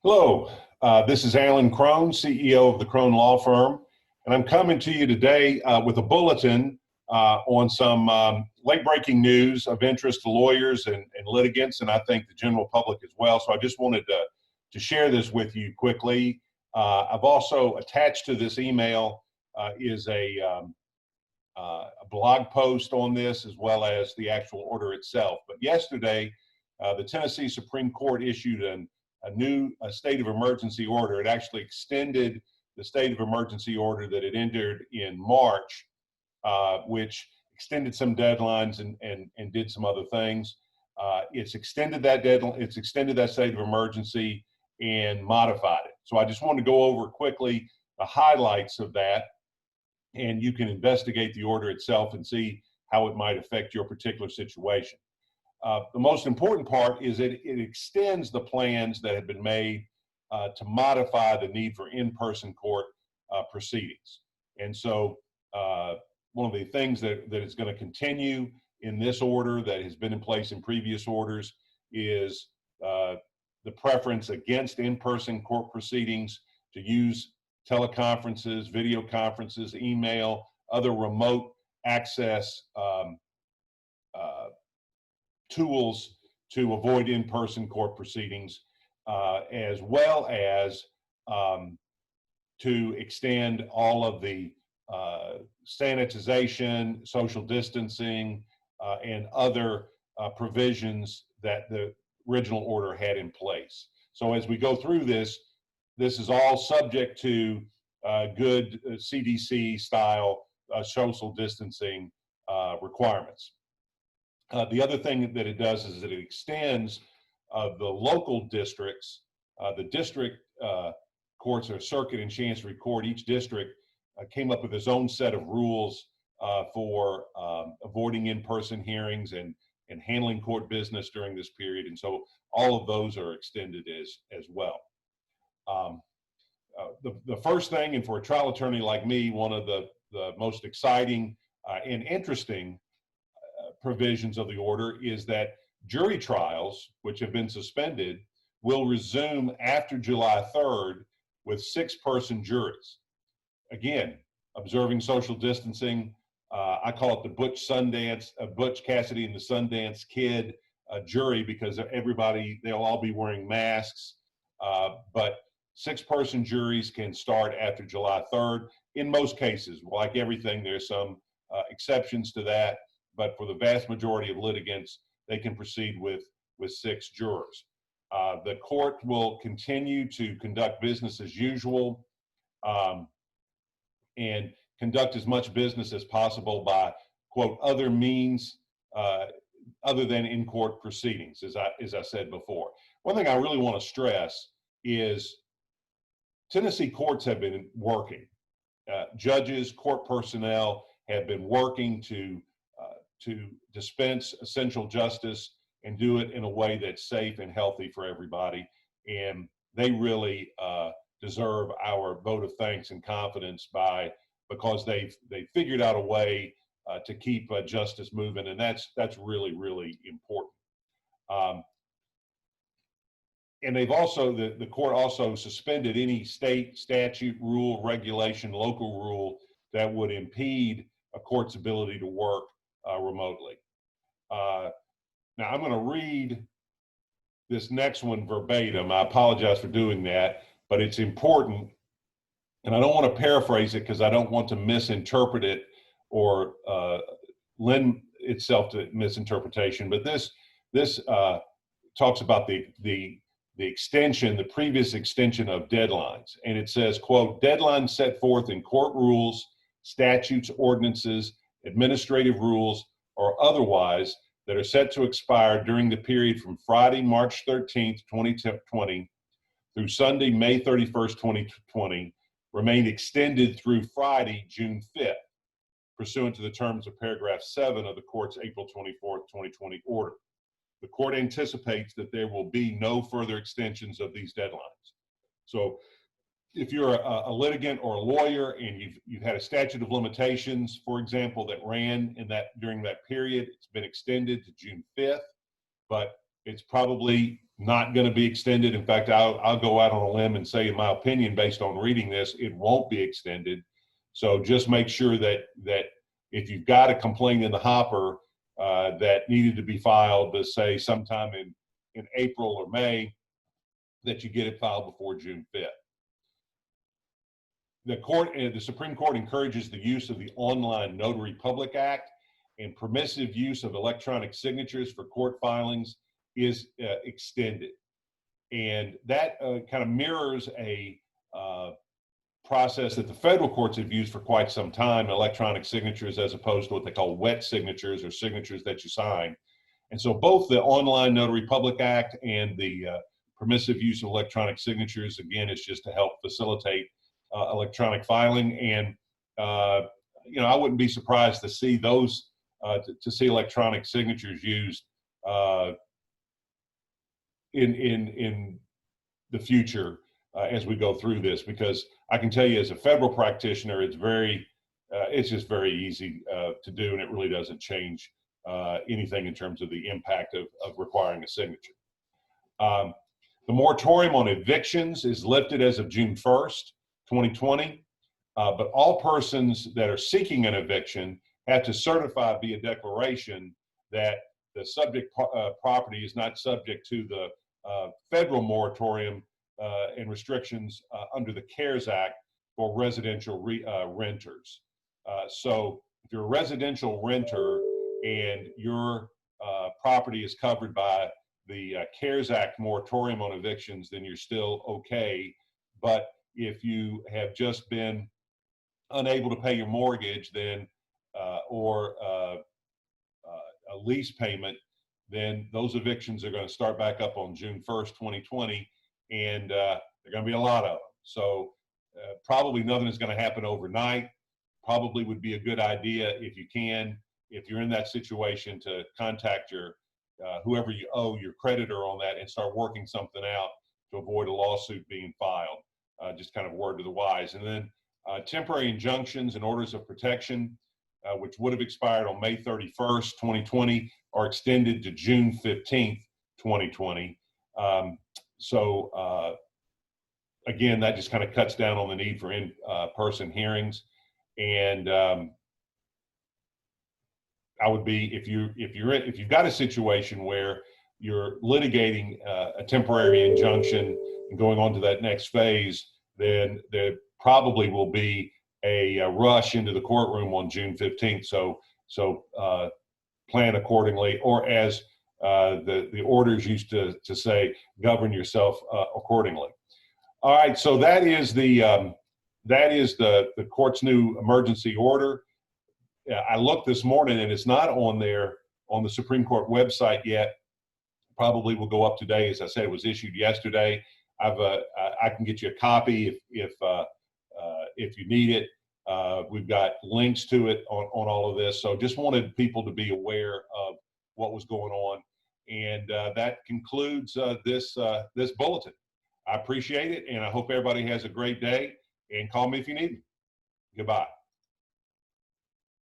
Hello, this is Alan Crone, CEO of the Crone Law Firm, and I'm coming to you today with a bulletin on some late-breaking news of interest to lawyers and litigants, and I think the general public as well. So I just wanted to share this with you quickly. I've also attached to this email is a blog post on this as well as the actual order itself. But yesterday, the Tennessee Supreme Court issued a new state of emergency order. It actually extended the state of emergency order that it entered in March, which extended some deadlines and did some other things. It's extended that deadline, it's extended that state of emergency and modified it. So I just wanted to go over quickly the highlights of that, and you can investigate the order itself and see how it might affect your particular situation. The most important part is that it extends the plans that have been made to modify the need for in-person court proceedings. And so one of the things that is going to continue in this order that has been in place in previous orders is the preference against in-person court proceedings, to use teleconferences, video conferences, email, other remote access tools to avoid in-person court proceedings, as well as to extend all of the sanitization, social distancing, and other provisions that the original order had in place. So as we go through this, this is all subject to good CDC style social distancing requirements. The other thing that it does is that it extends the local districts, the district courts or circuit and chancery court. Each district came up with its own set of rules for avoiding in-person hearings and handling court business during this period. And so all of those are extended as well. The first thing, and for a trial attorney like me, one of the most exciting and interesting provisions of the order is that jury trials, which have been suspended, will resume after July 3rd with 6-person juries. Again, observing social distancing. I call it the Butch Cassidy and the Sundance Kid jury, because they'll all be wearing masks. But 6-person juries can start after July 3rd. In most cases, like everything, there's some exceptions to that. But for the vast majority of litigants, they can proceed with 6 jurors. The court will continue to conduct business as usual and conduct as much business as possible by, quote, other means other than in-court proceedings, as I said before. One thing I really want to stress is Tennessee courts have been working. Judges, court personnel have been working to dispense essential justice and do it in a way that's safe and healthy for everybody. And they really deserve our vote of thanks and confidence because they've figured out a way to keep justice moving, and that's really, really important. And they've also, the court also suspended any state statute, rule, regulation, local rule that would impede a court's ability to work remotely. Now I'm going to read this next one verbatim. I apologize for doing that, but it's important, and I don't want to paraphrase it because I don't want to misinterpret it or lend itself to misinterpretation. But this talks about the extension, the previous extension of deadlines, and it says, quote, deadlines set forth in court rules, statutes, ordinances, administrative rules, or otherwise that are set to expire during the period from Friday, March 13th, 2020 through Sunday, May 31st, 2020, remain extended through Friday, June 5th, pursuant to the terms of paragraph 7 of the court's April 24th, 2020 order. The court anticipates that there will be no further extensions of these deadlines. So if you're a litigant or a lawyer and you've had a statute of limitations, for example, that ran during that period, it's been extended to June 5th, but it's probably not going to be extended. In fact, I'll go out on a limb and say, in my opinion, based on reading this, it won't be extended. So just make sure that if you've got a complaint in the hopper that needed to be filed, to say sometime in April or May, that you get it filed before June 5th. The Supreme Court encourages the use of the Online Notary Public Act, and permissive use of electronic signatures for court filings is extended. And that kind of mirrors a process that the federal courts have used for quite some time, electronic signatures as opposed to what they call wet signatures, or signatures that you sign. And so both the Online Notary Public Act and the permissive use of electronic signatures, again, is just to help facilitate electronic filing. And I wouldn't be surprised to see those to see electronic signatures used in the future as we go through this, because I can tell you, as a federal practitioner, it's just very easy to do, and it really doesn't change anything in terms of the impact of requiring a signature. The moratorium on evictions is lifted as of June 1st, 2020, but all persons that are seeking an eviction have to certify via declaration that the subject property is not subject to the federal moratorium and restrictions under the CARES Act for residential renters. So if you're a residential renter and your property is covered by the CARES Act moratorium on evictions, then you're still okay. But if you have just been unable to pay your mortgage, then or a lease payment, then those evictions are going to start back up on June 1st, 2020, and there are going to be a lot of them. So probably nothing is going to happen overnight. Probably would be a good idea, if you can, if you're in that situation, to contact your whoever you owe, your creditor, on that, and start working something out to avoid a lawsuit being filed. Just kind of word to the wise. And then temporary injunctions and orders of protection, which would have expired on May 31st, 2020, are extended to June 15th, 2020. Again, that just kind of cuts down on the need for in-person hearings. And I would be, if you've got a situation where you're litigating a temporary injunction and going on to that next phase, then there probably will be a rush into the courtroom on June 15th. So plan accordingly, or as the orders used to say, govern yourself accordingly. All right, so that is the court's new emergency order. I looked this morning, and it's not on there on the Supreme Court website yet. Probably will go up today. As I said, it was issued yesterday. I can get you a copy if you need it. We've got links to it on all of this. So just wanted people to be aware of what was going on. And that concludes this bulletin. I appreciate it, and I hope everybody has a great day, and call me if you need me. Goodbye.